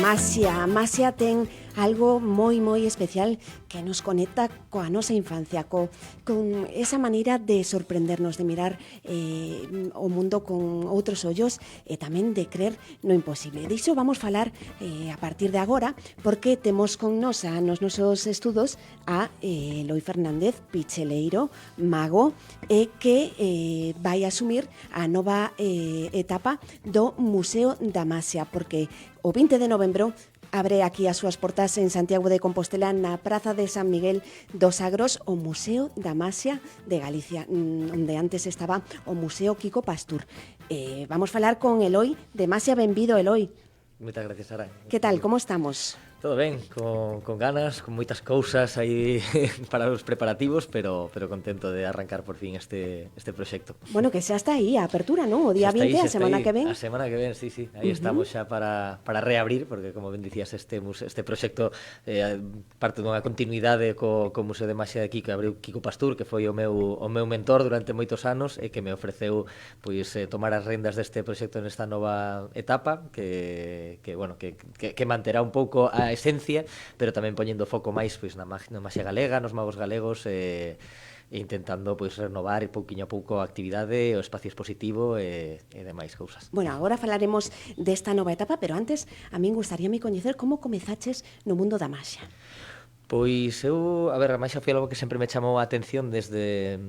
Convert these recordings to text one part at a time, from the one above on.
Masia ten algo moi especial que nos conecta coa nosa infancia, con esa maneira de sorprendernos, de mirar o mundo con outros ollos e tamén de crer no imposible. Diso vamos falar a partir de agora, porque temos con nos nos nosos estudos a Eloi Fernández, picheleiro, mago, que vai asumir a nova etapa do Museo da Masia, porque o 20 de novembro abre aquí as súas portas en Santiago de Compostela, na Praza de San Miguel dos Agros, o Museo da Masia de Galicia, onde antes estaba o Museo Quico Pastur. Vamos falar con Eloi de Masia. Benvido, Eloi. Moitas gracias, Sara. Que tal, como estamos? Todo ben, con ganas, con moitas cousas aí para os preparativos, pero contento de arrancar por fin este proxecto. Bueno, que xa está aí a apertura, non? O día 20, a semana que ven. A semana que ven, sí. Aí estamos xa para reabrir, porque como ben dicías, este proxecto parte dunha continuidade co Museo de Masia de aquí que abriu Quico Pastur, que foi o meu mentor durante moitos anos e que me ofreceu pois tomar as rendas deste proxecto nesta nova etapa que manterá un pouco a esencia, pero tamén poñendo foco máis pois na magia galega, nos magos galegos intentando pois renovar pouquiño a pouco a actividade, o espacio expositivo e demais cousas. Bueno, agora falaremos desta nova etapa, pero antes a min gustaríame coñecer como comezaches no mundo da magia. Pois eu, a magia foi algo que sempre me chamou a atención desde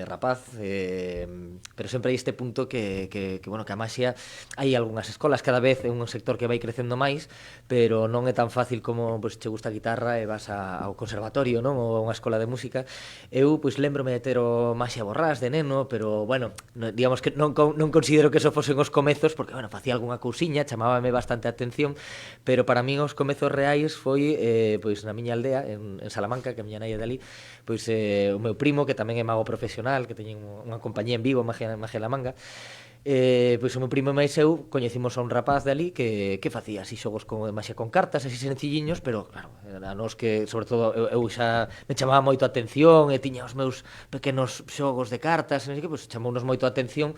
rapaz, pero sempre hai este punto que a magia, hai algunhas escolas, cada vez é un sector que vai crecendo máis, pero non é tan fácil como pois, che gusta a guitarra e vas ao conservatorio, non? Ou a unha escola de música. Eu pois lembrome de ter o Masia Borrás de neno, pero bueno, digamos que non considero que eso fosen os comezos, porque bueno, facía algunha cousiña, chamábame bastante a atención, pero para min os comezos reais foi pois na miña aldea, en Salamanca, que a miña nai é de ali, pois o meu primo, que tamén é mago profesional, que teñen unha compañía en Vigo, Magia La Manga, pois o meu primo máis eu coñecimos a un rapaz de ali que facía así xogos con magia con cartas, así sencilliños, pero claro, a nós que, sobre todo, eu xa me chamaba moito a atención e tiña os meus pequenos xogos de cartas, e non sei que, pois chamounos moito a atención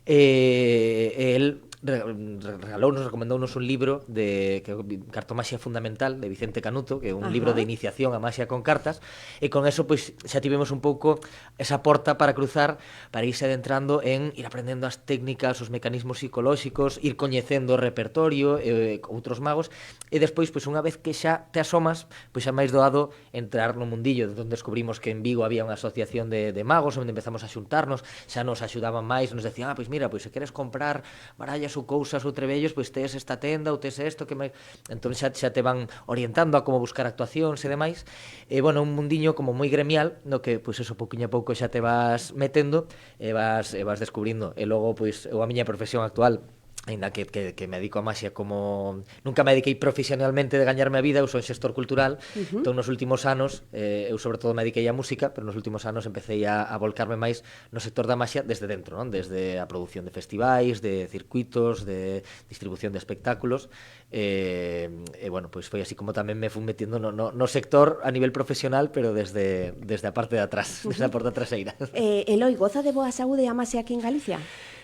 e el regalounos, recomendounos un libro de Cartomaxia Fundamental de Vicente Canuto, que é un libro de iniciación a magia con cartas, e con eso pois xa tivemos un pouco esa porta para cruzar, para irse adentrando en ir aprendendo as técnicas, os mecanismos psicolóxicos, ir coñecendo o repertorio, outros magos, e despois, pois unha vez que xa te asomas, pois xa máis doado entrar no mundillo, onde descubrimos que en Vigo había unha asociación de magos, onde empezamos a xuntarnos, xa nos axudaban máis, nos decían, pois mira, pois se queres comprar barallas ou cousas ou trebellos, pois tes esta tenda ou tes isto que entón xa te van orientando a como buscar actuacións e demais. E bueno, un mundiño como moi gremial, no que pois eso pouquiño a pouco xa te vas metendo e vas descubrindo. E logo pois eu a miña profesión actual, ainda que me dedico a magia, como nunca me dediquei profesionalmente de gañarme a vida, eu son xestor cultural, entón nos últimos anos eu sobre todo me dediquei a música, pero nos últimos anos empecé a volcarme máis no sector da magia desde dentro, non? Desde a produción de festivais, de circuitos, de distribución de espectáculos, e bueno, pois foi así como tamén me fui metiendo no sector a nivel profesional, pero desde a parte de atrás, desde a porta traseira. Eloi, goza de boa saúde a masia aquí en Galicia?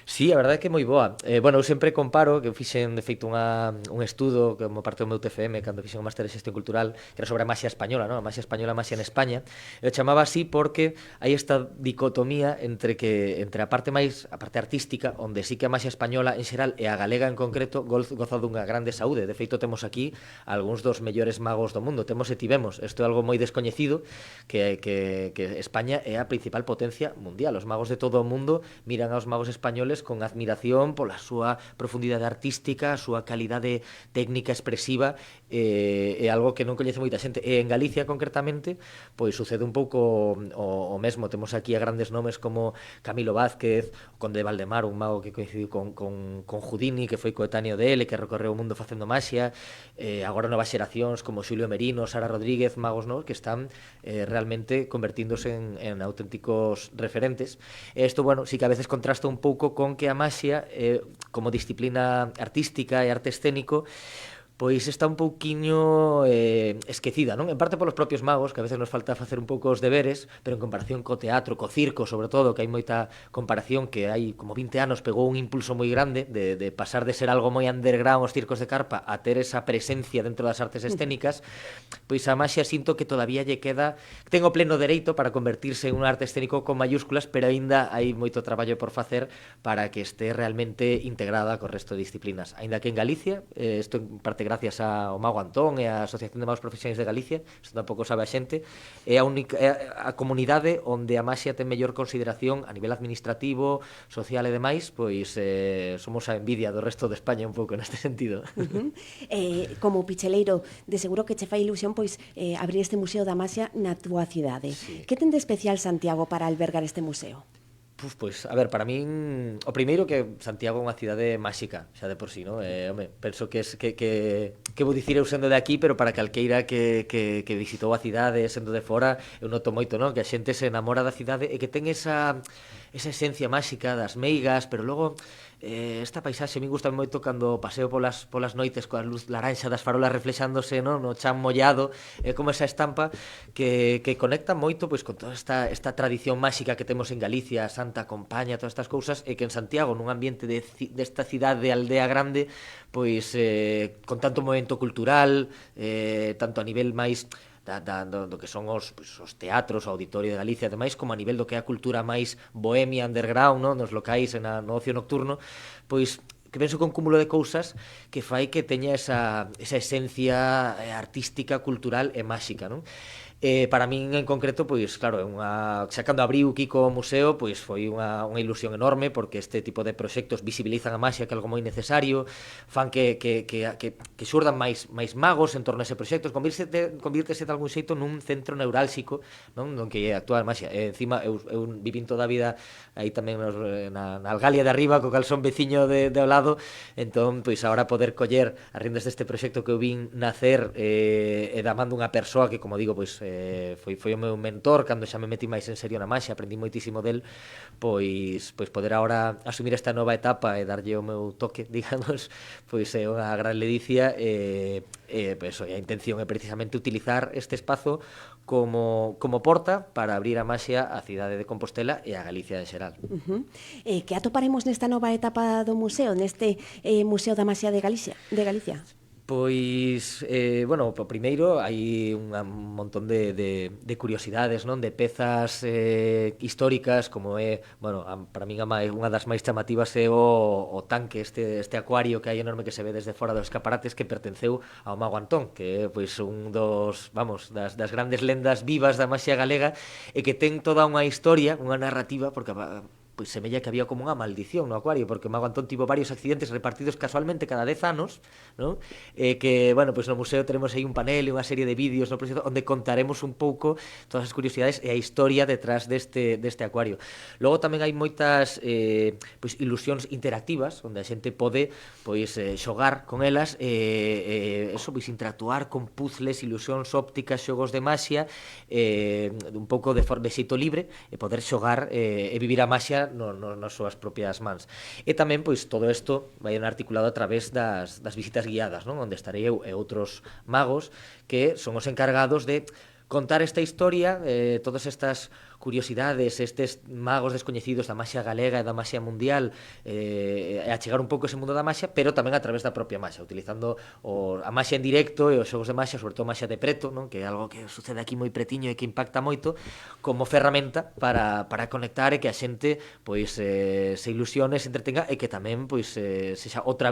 Sí, a verdade é que é moi boa. Bueno, eu sempre comparo, que eu fixen, de feito, un estudo como parte do meu TFM, cando fixen o máster de xestión cultural, que era sobre a magia española, non? A magia española, a magia en España. Eu chamaba así porque hai esta dicotomía entre a parte artística, onde sí que a magia española en xeral e a galega en concreto goza dunha grande saúde. De feito, temos aquí algúns dos mellores magos do mundo. Temos e tivemos. Isto é algo moi descoñecido, que España é a principal potencia mundial. Os magos de todo o mundo miran aos magos españoles con admiración pola súa profundidade artística, a súa calidade técnica expresiva, é algo que non coñece moita xente. E en Galicia, concretamente, pois sucede un pouco o mesmo. Temos aquí a grandes nomes como Camilo Vázquez, o Conde de Valdemar, un mago que coincidiu con Houdini, que foi coetáneo dele, que recorreu o mundo facendo magia, agora novas xeracións como Xulio Merino, Sara Rodríguez, magos que están realmente convertíndose en auténticos referentes. E isto, bueno, sí que a veces contrasta un pouco con que a magia como disciplina artística e arte escénico pois está un pouquiño esquecida, non? En parte polos propios magos, que a veces nos falta facer un pouco os deberes, pero en comparación co teatro, co circo, sobre todo, que hai moita comparación, que hai como 20 anos pegou un impulso moi grande de pasar de ser algo moi underground os circos de carpa a ter esa presencia dentro das artes escénicas, pois a maxia sinto que todavía lle queda, ten o pleno dereito para convertirse en un arte escénico con mayúsculas, pero aínda hai moito traballo por facer para que este realmente integrada co resto de disciplinas. Aínda que en Galicia, isto en parte gracias ao Mago Antón e á Asociación de Magos Profesionais de Galicia, isto tampouco sabe a xente, é a comunidade onde a maxia ten mellor consideración a nivel administrativo, social e demais, pois somos a envidia do resto de España un pouco neste sentido. Como picheleiro, de seguro que che fai ilusión pois abrir este Museo da Maxia na túa cidade. Sí. Que ten de especial Santiago para albergar este museo? Pois, a ver, para min o primeiro que Santiago é unha cidade máxica, xa de por sí, non? Home, penso que vou dicir eu sendo de aquí, pero para calqueira que visitou a cidade sendo de fora, eu noto moito, non? Que a xente se enamora da cidade e que ten esa esencia máxica das meigas, pero logo esta paisaxe me gusta moito cando paseo polas noites coa luz laranxa das farolas reflexándose, non? No chan mollado, como esa estampa que conecta moito pois con toda esta tradición máxica que temos en Galicia, Santa Compaña, todas estas cousas, e que en Santiago, nun ambiente desta cidade de aldea grande, pois con tanto movimento cultural, tanto a nivel máis do que son os teatros, o auditorio de Galicia e demais, como a nivel do que é a cultura máis bohemia, underground, no? Nos locais, no ocio nocturno, pois que penso que un cúmulo de cousas que fai que teña esa esencia artística, cultural e máxica, non? Para min en concreto, pois claro, xa cando abriu Kiko o museo, pois foi unha ilusión enorme, porque este tipo de proxectos visibilizan a maxia, que é algo moi necesario, fan que xurdan máis magos en torno a ese proxecto, convírtese de algún xeito nun centro neurálxico, non que actúa a maxia. Encima, eu vivín toda a vida aí tamén na Algalia de arriba, co cal son veciño de ao lado, entón, pois agora poder coller as riendas deste proxecto que eu vin nacer e da man dunha persoa que, como digo, pois foi o meu mentor cando xa me metí máis en serio na maxia, aprendí moitísimo del, pois poder agora asumir esta nova etapa e darlle o meu toque, digamos, pois é unha gran ledicia pois, a intención é precisamente utilizar este espazo como porta para abrir a maxia á cidade de Compostela e a Galicia en xeral. Que atoparemos nesta nova etapa do museo, neste Museo da Maxia de Galicia? Pois, bueno, primeiro hai un montón de curiosidades, non? De pezas históricas, como é, bueno, para min unha das máis chamativas é o tanque, este acuario que hai enorme que se ve desde fora dos escaparates, que pertenceu ao Mago Antón, que é pois un das grandes lendas vivas da maxia galega, e que ten toda unha historia, unha narrativa, porque pois semella que había como unha maldición no acuario, porque o Mago Antón tivo varios accidentes repartidos casualmente cada 10 anos, non? Que, bueno, pois no museo teremos aí un panel e unha serie de vídeos no proxecto onde contaremos un pouco todas as curiosidades e a historia detrás deste acuario. Logo tamén hai moitas pois ilusións interactivas, onde a xente pode pois xogar con elas eso, pois interactuar con puzzles, ilusións ópticas, xogos de maxia, un pouco de xeito libre, e poder xogar e vivir a maxia nas súas propias mans. E tamén, pois, todo isto vai articulado a través das visitas guiadas, non? Onde estarei eu e outros magos que son os encargados de contar esta historia, todas estas curiosidades, estes magos descoñecidos da maxia galega e da maxia mundial, e achegar un pouco ese mundo da maxia, pero tamén a través da propia maxia, utilizando a maxia en directo e os xogos de maxia, sobre todo maxia de preto, non? Que é algo que sucede aquí moi pretiño e que impacta moito, como ferramenta para conectar e que a xente pois se ilusione, se entretenga, e que tamén pois sexa outro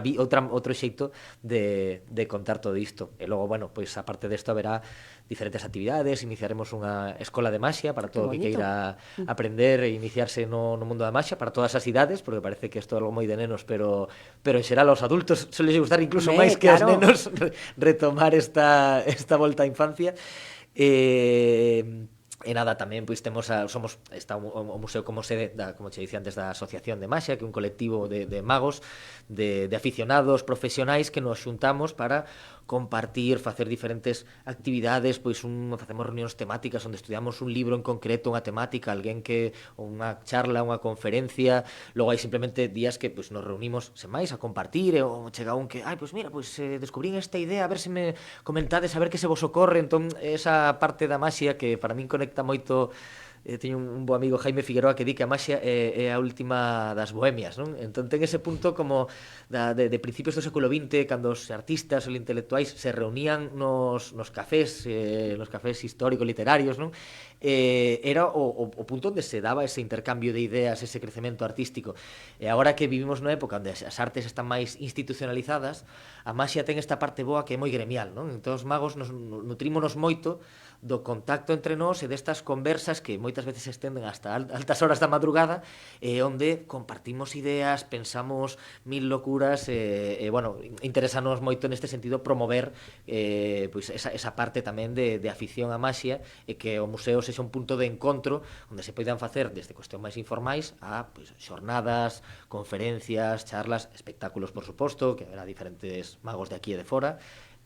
xeito de contar todo isto. E logo, bueno, pois aparte desto haberá diferentes actividades, iniciaremos unha escola de maxia para todo o que queira aprender e iniciarse no mundo da maxia, para todas as idades, porque parece que isto é algo moi de nenos, pero en xeral aos adultos suele gustar incluso máis que aos nenos retomar esta volta á infancia. E nada, tamén pois está o museo como sede como che dicía antes, da Asociación de Maxia, que é un colectivo de magos, de aficionados profesionais que nos xuntamos para compartir, facer diferentes actividades, pois facemos reunións temáticas onde estudiamos un libro en concreto, unha temática, alguén que unha charla, unha conferencia, logo hai simplemente días que pois nos reunimos sen máis a compartir, ou chega un que, pois mira, pois descubrín esta idea, a ver se me comentades, a ver que se vos ocorre. Entón, esa parte da maxia que para min conecta moito. Teño un bo amigo, Jaime Figueroa, que di que a maxia é a última das bohemias, non? Entón ten ese punto como de principios do século XX, cando os artistas ou intelectuais se reunían nos cafés histórico-literarios, non? Era o punto onde se daba ese intercambio de ideas, ese crecemento artístico. E agora que vivimos nunha época onde as artes están máis institucionalizadas, a maxia ten esta parte boa que é moi gremial, non? Entón os magos nutrímonos moito do contacto entre nós e destas conversas que moitas veces se estenden hasta altas horas da madrugada, onde compartimos ideas, pensamos mil locuras, bueno, interesanos moito neste sentido promover pois esa parte tamén de afición á maxia, e que o museo sexa un punto de encontro onde se poidan facer desde cuestión máis informais a pois xornadas, conferencias, charlas, espectáculos, por suposto, que haberá diferentes magos de aquí e de fora.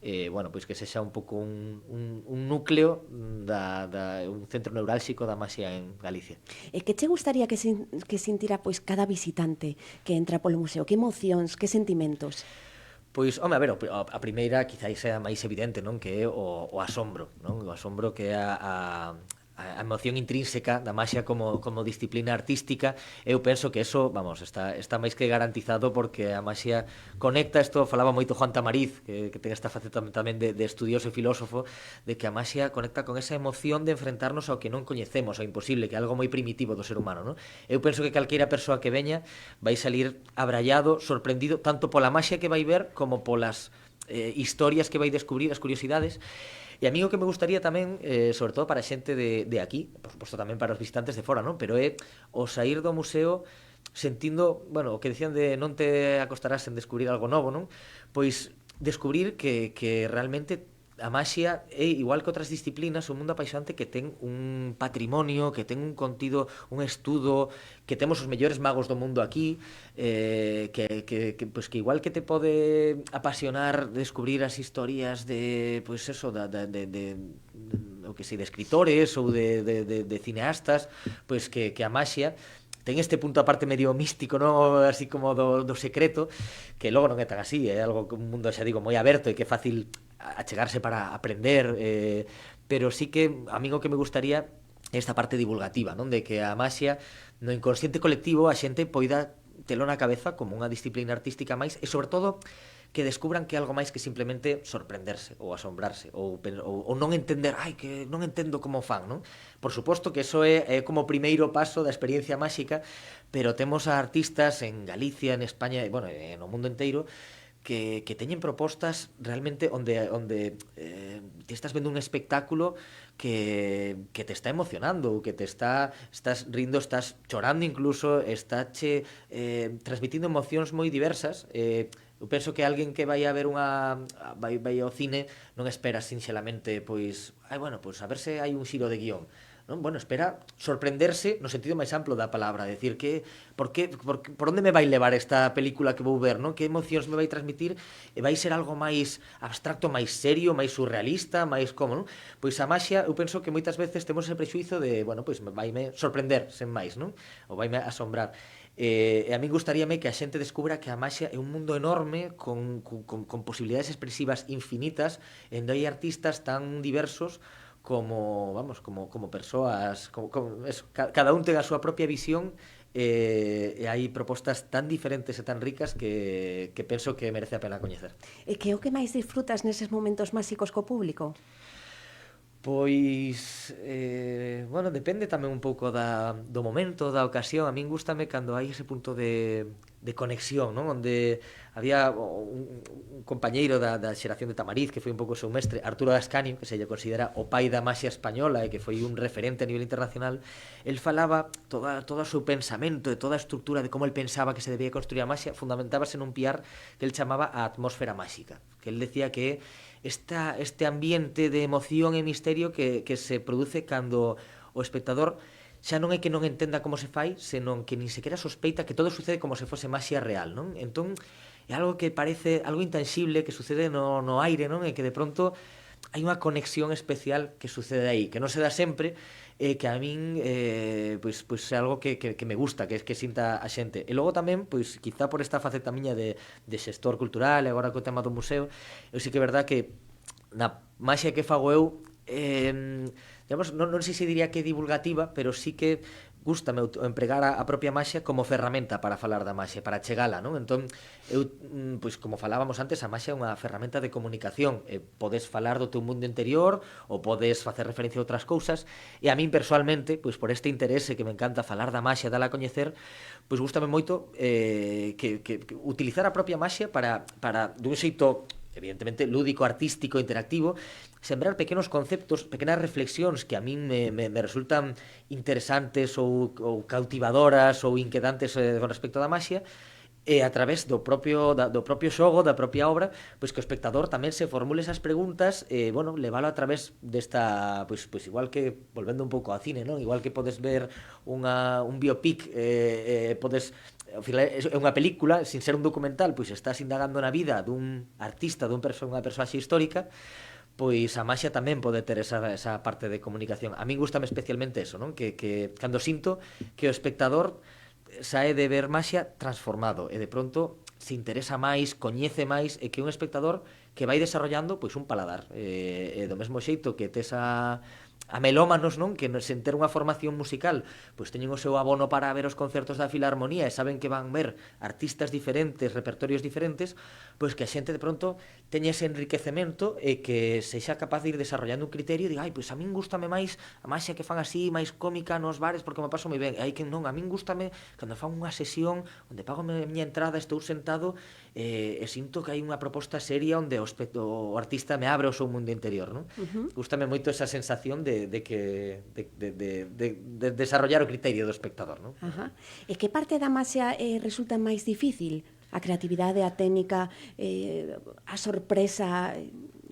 Bueno, pois que sexa un pouco un núcleo un centro neurálxico da maxia en Galicia. E que che gustaría que sintira pois cada visitante que entra polo museo? Que emocións, que sentimentos? Pois, home, a ver, a primeira quizáis sea máis evidente, non? Que é o asombro, non? O asombro que é a emoción intrínseca da maxia como disciplina artística. Eu penso que eso, vamos, está máis que garantizado, porque a maxia conecta, isto falaba moito Juan Tamariz, que ten esta faceta tamén de estudioso e filósofo, de que a maxia conecta con esa emoción de enfrentarnos ao que non coñecemos, ao imposible, que é algo moi primitivo do ser humano, non? Eu penso que calqueira persoa que veña vai salir abrallado, sorprendido, tanto pola maxia que vai ver como polas historias que vai descubrir, as curiosidades. E a mí o que me gustaría tamén, sobre todo para a xente de aquí, por suposto tamén para os visitantes de fora, non? Pero é o sair do museo sentindo, bueno, o que decían de non te acostarás en descubrir algo novo, non? Pois descubrir que realmente a maxia é, igual que outras disciplinas, un mundo apaixonante que ten un patrimonio, que ten un contido, un estudo, que temos os mellores magos do mundo aquí, pois que igual que te pode apasionar descubrir as historias de, pois eso, o que sei, de escritores ou de cineastas, pois que a maxia ten este punto aparte medio místico, non? Así como do secreto, que logo non é tan así, é algo que un mundo, xa digo, moi aberto e que é fácil achegarse para aprender, pero sí que a mí o que me gustaría é esta parte divulgativa, non? De que a maxia no inconsciente colectivo a xente poida telo na cabeza como unha disciplina artística máis, e sobre todo que descubran que é algo máis que simplemente sorprenderse ou asombrarse ou non entender, que non entendo como fan, non? Por suposto que eso é como o primeiro paso da experiencia máxica, pero temos a artistas en Galicia, en España e, bueno, no mundo inteiro que teñen propostas realmente onde te estás vendo un espectáculo que te está emocionando, que estás rindo, estás chorando incluso, estáche transmitindo emocións moi diversas. Eu penso que alguén que vai a ver vai ao cine non espera sinxelamente pois, pois a ver se hai un xiro de guión, non? Bueno, espera sorprenderse no sentido máis amplo da palabra, decir que por onde me vai levar esta película que vou ver, non? Que emocións me vai transmitir, e vai ser algo máis abstracto, máis serio, máis surrealista, máis como, non? Pois a maxia, eu penso que moitas veces temos ese prexuizo de, bueno, pois vaime sorprender sen máis, non? Ou vaime asombrar. E a mí gustaríame que a xente descubra que a maxia é un mundo enorme con posibilidades expresivas infinitas, onde hai artistas tan diversos como persoas, eso, cada un ten a súa propia visión, e hai propostas tan diferentes e tan ricas que penso que merece a pena coñecer. E que é o que máis disfrutas neses momentos máxicos co público? Pois, bueno, depende tamén un pouco do momento, da ocasión. A min gústame cando hai ese punto de conexión, non? Onde había un compañeiro da xeración de Tamariz, que foi un pouco o seu mestre, Arturo Ascanio, que se lle considera o pai da maxia española e que foi un referente a nivel internacional. El falaba todo o seu pensamento e toda a estrutura de como el pensaba que se debía construir a maxia, fundamentábase nun piar que el chamaba a atmósfera máxica, que el decía que este ambiente de emoción e misterio que se produce cando o espectador xa non é que non entenda como se fai, senón que nin sequera sospeita que todo sucede como se fose maxia real, non? Entón, é algo que parece algo intangible que sucede no aire, non? E que de pronto hai unha conexión especial que sucede aí, que non se dá sempre, que a min pois é algo que me gusta, que sinta a xente. E logo tamén, pois quizá por esta faceta miña de xestor cultural e agora co tema do museo, eu sí que é verdad que na maxia que fago eu, digamos, non sei se diría que é divulgativa, pero sí que gústame empregar a propia maxia como ferramenta para falar da maxia, para chegala, non? Entón, eu, pois, como falábamos antes, a maxia é unha ferramenta de comunicación. Podes falar do teu mundo interior ou podes facer referencia a outras cousas, e a min, persoalmente, pois, por este interese que me encanta falar da maxia, dala a coñecer, pois, gústame moito que utilizar a propia maxia para dun xeito evidentemente lúdico, artístico, interactivo, sembrar pequenos conceptos, pequenas reflexións que a min me resultan interesantes ou cautivadoras ou inquietantes con respecto da maxia, e a través do propio xogo, da propia obra, pois que o espectador tamén se formule esas preguntas e, bueno, levalo a través desta, pois igual que, volvendo un pouco ao cine, non? Igual que podes ver un biopic, podes, ao final é unha película, sin ser un documental, pois estás indagando na vida dun artista, unha persoaxe histórica, pois a maxia tamén pode ter esa parte de comunicación. A min gustame especialmente eso, non? Que cando sinto que o espectador sae de ver maxia transformado e de pronto se interesa máis, coñece máis, e que un espectador que vai desarrollando pois un paladar, do mesmo xeito que tes a melómanos, non? Que sen ter unha formación musical pois teñen o seu abono para ver os concertos da Filarmonía e saben que van ver artistas diferentes, repertorios diferentes, pois que a xente de pronto teña ese enriquecemento e que sexa capaz de ir desarrollando un criterio e diga, pois a min gústame máis a maxia que fan así, máis cómica nos bares porque me paso moi ben, e hai que non, a min gústame cando fan unha sesión onde pago a miña entrada, estou sentado e sinto que hai unha proposta seria onde o artista me abre o seu mundo interior, non? Gústame moito esa sensación de desarrollar o criterio do espectador, non? E que parte da maxia resulta máis difícil? A creatividade, a técnica, a sorpresa?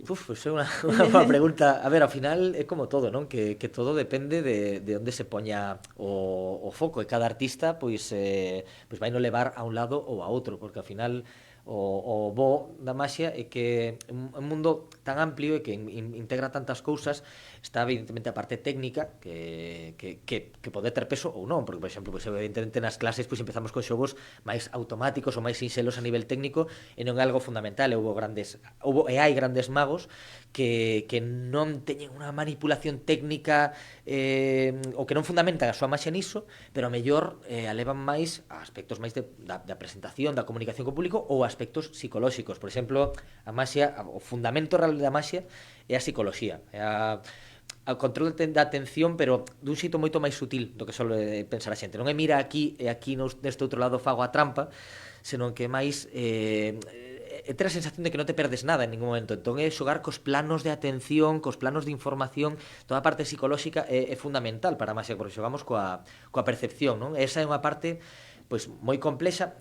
Pois é unha boa pregunta. A ver, ao final é como todo, non? Que todo depende de onde se poña o foco, e cada artista pois vai no levar a un lado ou a outro, porque ao final o bo da maxia é que é un mundo tan amplio e que integra tantas cousas. Está evidentemente a parte técnica que pode ter peso ou non, porque, por exemplo, pois, evidentemente nas clases pois empezamos con xogos máis automáticos ou máis sinxelos a nivel técnico e non é algo fundamental. Hai grandes magos que non teñen unha manipulación técnica ou que non fundamentan a súa maxia niso, pero a mellor alevan máis a aspectos máis da presentación, da comunicación co público, ou aspectos psicolóxicos. Por exemplo, a maxia, o fundamento real da maxia é a psicoloxía, é o control da atención, pero dun xeito moito máis sutil do que sole pensar a xente. Non é mira aquí e aquí neste outro lado fago a trampa, senón que máis ter a sensación de que non te perdes nada en ningún momento. Entón é xogar cos planos de atención, cos planos de información, toda a parte psicolóxica é fundamental para a maxia, porque xogamos coa percepción, non? Esa é unha parte pois moi complexa,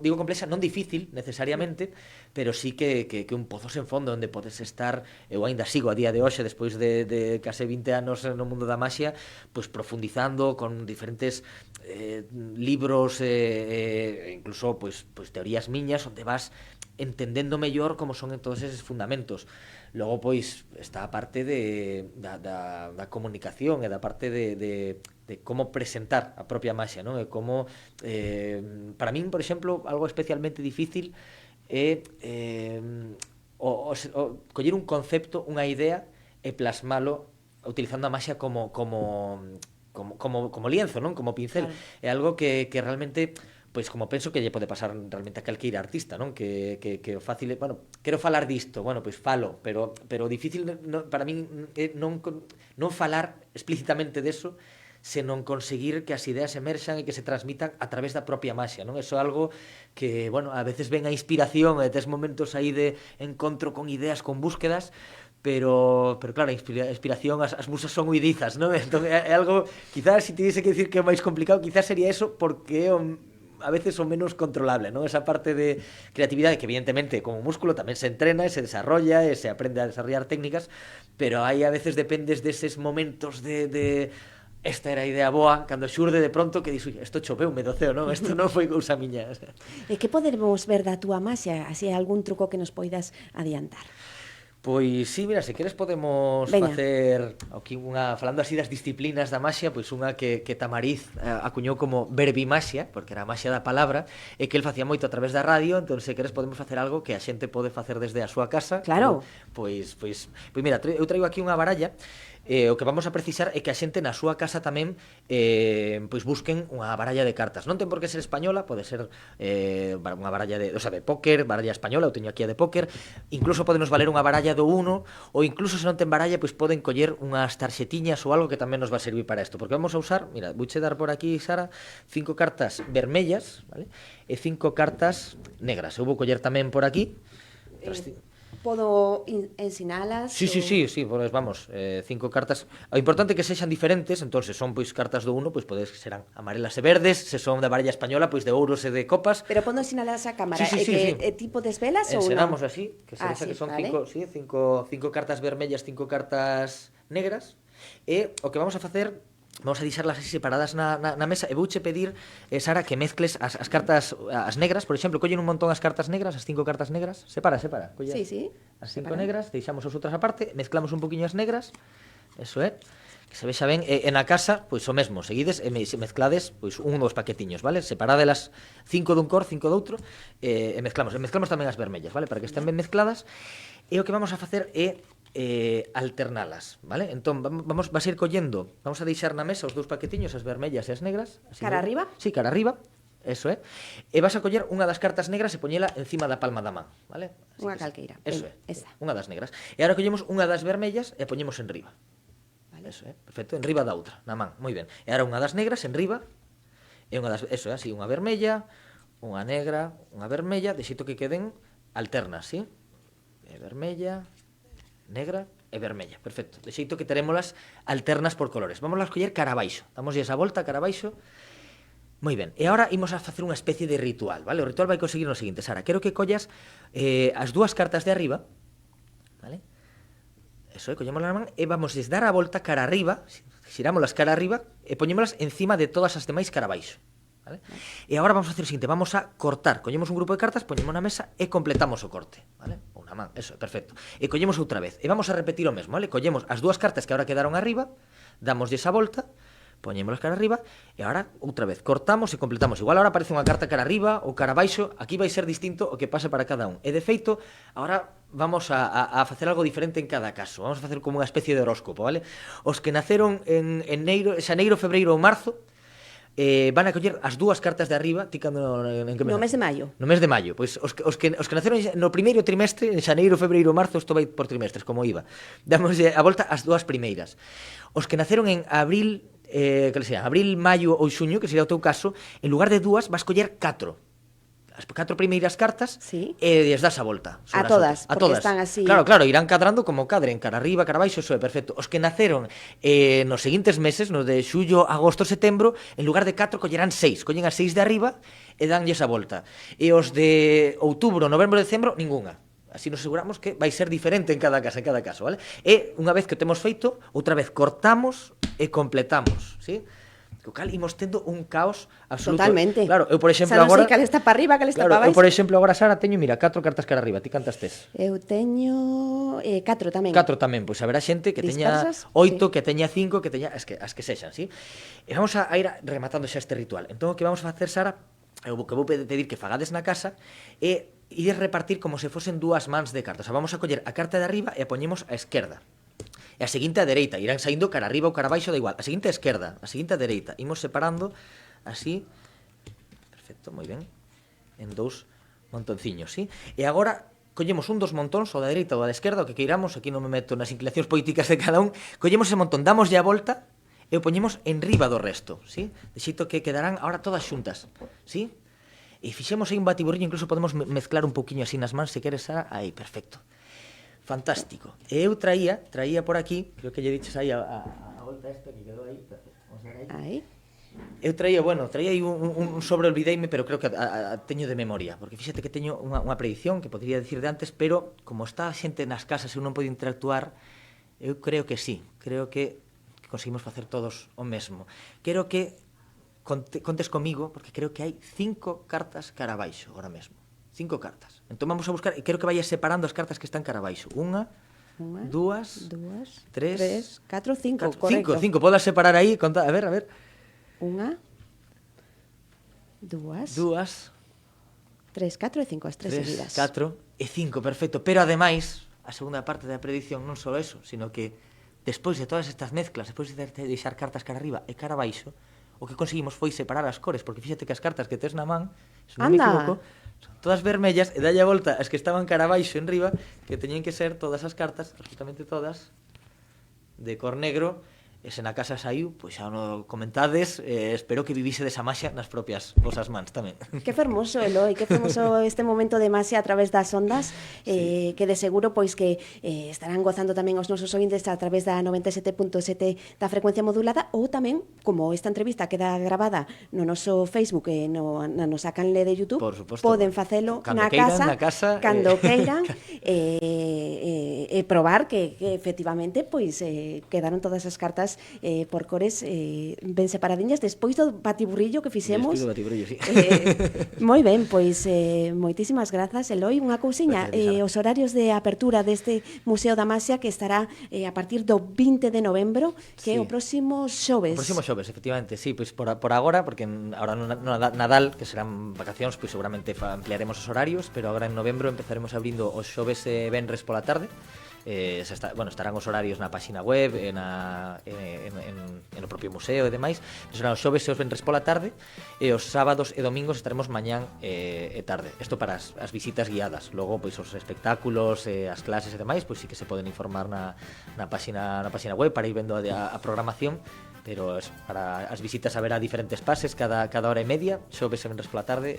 digo complexa, non difícil necesariamente, pero sí que un pozo sen fondo onde podes estar. Eu ainda sigo a día de hoxe, despois de case 20 anos no mundo da maxia, pois profundizando con diferentes libros e incluso pois teorías miñas onde vas entendendo mellor como son todos eses fundamentos. Logo, pois, está a parte da comunicación e da parte de como presentar a propia maxia, non? E como, para min, por exemplo, algo especialmente difícil é coller un concepto, unha idea e plasmalo utilizando a maxia como lienzo, non? Como pincel. Claro. É algo que realmente, pois como penso que lle pode pasar realmente a calqueira artista, non? Que o fácil é, bueno, quero falar disto, bueno, pois falo, pero difícil para min é non falar explícitamente deso, senón conseguir que as ideas emerxan e que se transmitan a través da propia maxia, non? Eso é algo que, bueno, a veces ven a inspiración e tes momentos aí de encontro con ideas, con búsquedas, pero claro, a inspiración, as musas son huidizas, non? Entón é algo, quizás, se tivese que dicir que é máis complicado, quizás sería eso, porque é a veces o menos controlable, non? Esa parte de creatividade que evidentemente como músculo tamén se entrena e se desarrolla e se aprende a desarrollar técnicas, pero aí a veces dependes deses momentos de esta era a idea boa, cando xurde de pronto que dixo, isto choveume do ceo, non? Isto non foi cousa miña. E que podemos ver da túa maxia? Así algún truco que nos poidas adiantar? Pois sí, mira, se queres podemos facer aquí falando así das disciplinas da maxia, pois unha que Tamariz acuñou como verbimaxia, porque era a maxia da palabra, e que el facía moito a través da radio, entón se queres podemos facer algo que a xente pode facer desde a súa casa. Claro. Pois mira, eu traigo aquí unha baralla. O que vamos a precisar é que a xente na súa casa tamén pois busquen unha baralla de cartas. Non ten por que ser española, pode ser unha baralla de póker, baralla española, eu teño aquí a de póker, incluso podenos valer unha baralla do Uno, ou incluso se non ten baralla, pois poden coller unhas tarxetiñas ou algo que tamén nos va a servir para isto, porque vamos a usar, mira, vouche dar por aquí, Sara, 5 cartas vermellas, vale? E 5 cartas negras. Eu vou coller tamén por aquí. Podo ensinalas? Sí, pues vamos, 5 cartas. O importante é que sexan diferentes, entón se son pois cartas do Uno, pois podes que serán amarelas e verdes, se son da baralla española, pois de ouros e de copas. Pero podo ensinalas a cámara, sí. tipo desvelas ou non? Ensinamos así, que se vexa que son vale. cinco cartas vermellas, 5 cartas negras, e o que vamos a facer, vamos a deixarlas así separadas na mesa, e vouche pedir, Sara, que mezcles as cartas, as negras, por exemplo, collen un montón as cartas negras, as 5 cartas negras, separa, colla sí, as 5 negras, deixamos as outras aparte, mezclamos un poquinho as negras, eso é, que se vexa ben, e na casa, pois o mesmo, seguides e mezclades pois un dos paquetiños, vale? Separádelas 5 dun cor, 5 doutro, e mezclamos tamén as vermellas, vale? Para que estén ben mezcladas, e o que vamos a facer é alternalas, vale? Entón, vas a ir collendo, vamos a deixar na mesa os dous paquetiños, as vermellas e as negras. Cara arriba? Sí, cara arriba, eso é. E vas a coller unha das cartas negras e poñela encima da palma da man, vale? Unha calqueira. Eso é, unha das negras. E agora collemos unha das vermellas e poñemos en riba. Vale. Eso é, perfecto, en riba da outra, na man, moi ben. E agora unha das negras en riba, e unha das, eso é, así, unha vermella, unha negra, unha vermella, de xeito que queden alternas, sí? E vermella, negra e vermella, perfecto. De xeito que terémolas alternas por colores. Vamos a escoller cara abaixo. Damos esa volta cara abaixo. Moi ben. E agora imos a facer unha especie de ritual, vale? O ritual vai conseguir o seguinte, Sara. Quero que collas as dúas cartas de arriba, vale? Eso é, collémoslas na man e vamos a dar a volta cara arriba, xirámolas cara arriba e poñémolas encima de todas as demais cara abaixo. Vale? E agora vamos a facer o seguinte, vamos a cortar, collemos un grupo de cartas, poñemos na mesa e completamos o corte, vale? Ou na man, eso, perfecto. E collemos outra vez, e vamos a repetir o mesmo, vale? Collemos as dúas cartas que agora quedaron arriba, damoslle esa volta, poñémolas cara arriba, e agora outra vez, cortamos e completamos. Igual agora aparece unha carta cara arriba ou cara abaixo, aquí vai ser distinto o que pase para cada un. E de feito, agora vamos a facer algo diferente en cada caso, vamos a facer como unha especie de horóscopo, vale? Os que naceron en xaneiro, febreiro ou marzo, van a coller as dúas cartas de arriba, ti cando en que mes? No mes de maio. No mes de maio, pois os que naceron no primeiro trimestre, en xaneiro, febreiro, marzo, isto vai por trimestres, como iba. Damos a volta as dúas primeiras. Os que naceron en abril, abril, maio ou xuño, que sería o teu caso, en lugar de dúas vas coller 4. As 4 primeiras cartas, sí, e les das a volta. A todas, a porque todas. Están así. Claro, irán cadrando como cadren, cara arriba, cara abaixo, eso é perfecto. Os que naceron nos seguintes meses, nos de xullo, agosto, setembro, en lugar de 4 collerán 6. Collen as 6 de arriba e danlles a volta. E os de outubro, novembro, decembro, ningunha. Así nos aseguramos que vai ser diferente en cada caso, vale? E unha vez que o temos feito, outra vez cortamos e completamos, ¿sí? Co cal imos tendo un caos absoluto. Totalmente. Claro, eu por exemplo non agora, sei cal está para arriba, cal está para eu baixo. por exemplo agora, Sara, teño, mira, 4 cartas cara arriba. Ti cantas tes? Eu teño 4 tamén. 4 tamén, pois haberá xente que teña 8, sí, que teña 5, que teña as que sexan, ¿sí? E vamos a ir rematando xa este ritual. Entón o que vamos a facer, Sara, o que vou pedir que fagades na casa é ir repartir como se fosen dúas mans de cartas. O sea, vamos a coller a carta de arriba e a poñemos a esquerda. E a seguinte a dereita, irán saindo cara arriba ou cara abaixo, da igual. A seguinte a esquerda, a seguinte a dereita. Imos separando así. Perfecto, moi ben. En dous montonciños, ¿sí? E agora collemos un dos montóns, o da dereita ou da esquerda, o que queiramos, aquí non me meto nas inclinacións políticas de cada un, collemos ese montón, damoslle a volta e o poñemos en riba do resto, ¿sí? De xeito que quedarán ahora todas xuntas, ¿sí? E fixemos aí un batiburrillo, incluso podemos mezclar un poquinho así nas mans, se queres, Sara. Aí, perfecto. Fantástico. E eu traía por aquí, creo que lle diches aí a volta esta que quedou aí, vamos a ver aí. Eu traía aí un sobre, olvideime, pero creo que teño de memoria, porque fíxate que teño unha predición que podría dicir de antes, pero como está a xente nas casas e eu non podo interactuar, eu creo que sí, creo que conseguimos facer todos o mesmo. Quero que contes comigo, porque creo que hai 5 cartas cara abaixo agora mesmo. 5 cartas. Entón vamos a buscar, e quero que vayas separando as cartas que están cara abaixo. Unha, dúas, tres, 4, 5, correcto. 5, podas separar aí, conta, a ver. Unha, dúas, 3, 4 e 5, as 3 seguidas. 4 e 5, perfecto. Pero ademais, a segunda parte da predicción non só eso, sino que despois de todas estas mezclas, despois de deixar cartas cara arriba e cara abaixo, o que conseguimos foi separar as cores, porque fíxate que as cartas que tes na man, se non me equivoco, son todas vermellas, e dalle a volta as que estaban cara abaixo en riba, que teñen que ser todas as cartas, absolutamente todas, de cor negro. E se na casa saiu, pois xa non comentades, espero que vivise desa maxia nas propias vosas mans tamén. Que fermoso, Eloi, que fermoso este momento de maxia a través das ondas, que de seguro pois que estarán gozando tamén os nosos ointes a través da 97.7 da frecuencia modulada, ou tamén, como esta entrevista queda grabada no noso Facebook e na nosa canle de YouTube, poden facelo na casa, cando queiran, e probar que efectivamente pois quedaron todas as cartas por cores ben separadiñas despois do batiburrillo que fixemos. Despois do batiburrillo, sí. Moi ben, pois moitísimas grazas, Eloi. Unha cousiña, os horarios de apertura deste Museo da Maxia que estará a partir do 20 de novembro, que é o próximo xoves. O próximo xoves, efectivamente, sí, pois por agora, porque agora no Nadal, que serán vacacións, pois seguramente ampliaremos os horarios, pero agora en novembro empezaremos abrindo os xoves e venres pola tarde. Estarán os horarios na páxina web, no propio museo e demais. Serán os xoves e os venres pola tarde, e os sábados e domingos estaremos mañán e tarde. Isto para as visitas guiadas. Logo, pois os espectáculos, as clases e demais, pois sí que se poden informar na páxina web para ir vendo a programación. Pero para as visitas haberá diferentes pases cada hora e media, xoves e venres pola tarde,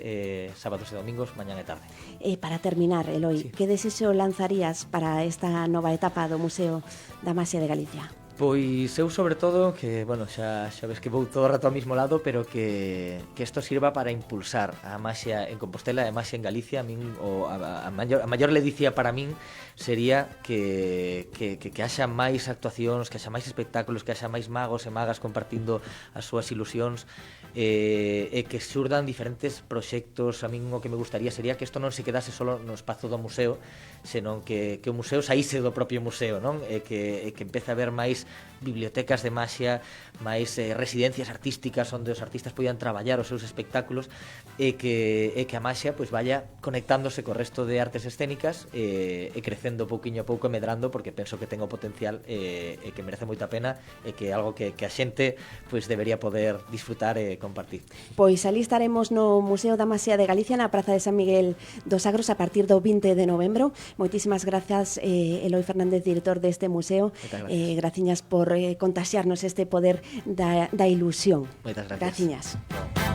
sábados e domingos, mañán e tarde. E para terminar, Eloi, que desexo lanzarías para esta nova etapa do Museo da Maxia de Galicia? Pois eu sobre todo que, xa ves que vou todo o rato ao mismo lado, pero que isto sirva para impulsar a maxia en Compostela e a maxia en Galicia. A min, a maior ledicia para min sería que haxa máis actuacións, que haxa máis espectáculos, que haxa máis magos e magas compartindo as súas ilusións, e que xurdan diferentes proxectos. A min o que me gustaría sería que isto non se quedase solo no espazo do museo, senón que o museo saíse do propio museo, non? E que empece a haber máis bibliotecas de maxia, máis residencias artísticas onde os artistas poidan traballar os seus espectáculos, e que a maxia pois vaya conectándose co resto de artes escénicas e crecendo pouquiño a pouco e medrando, porque penso que ten o potencial e que merece moita pena, e que é algo que a xente pois debería poder disfrutar e compartir. Pois ali estaremos no Museo da Maxia de Galicia, na Praza de San Miguel dos Agros, a partir do 20 de novembro. Moitísimas grazas, Eloi Fernández, director deste museo. Graciñas por contaxiarnos este poder da ilusión. Moitas gracias. Graciñas.